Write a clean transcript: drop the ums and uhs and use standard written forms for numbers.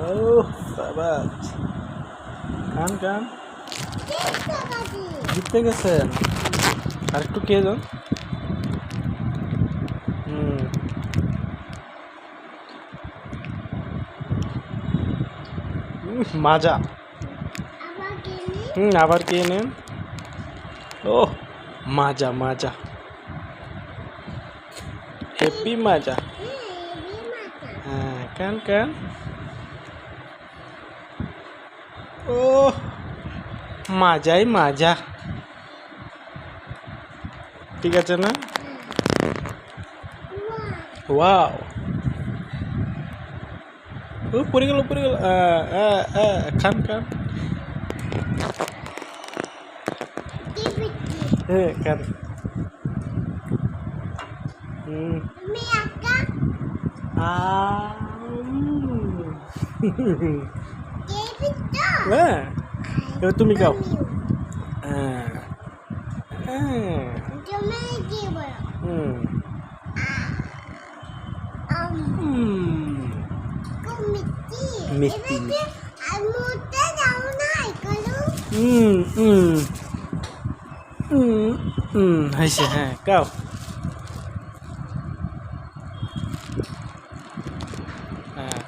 ও বাবা, খান খান, জিততে গেছেন। আর একটু কে যান। মাজা। আবার কে নেন। ও মাজা মাজা, হেপি মাজা। হ্যাঁ, কেন কেন। ও মাজাই মাজা। ঠিক আছে না। ওয়াও, ও পড়ে গেল পড়ে গেল। খান খান। হ্যাঁ খান। হ্যাঁ, এবার তুমি খাও। মিষ্টি হয়েছে। হ্যাঁ, খাও।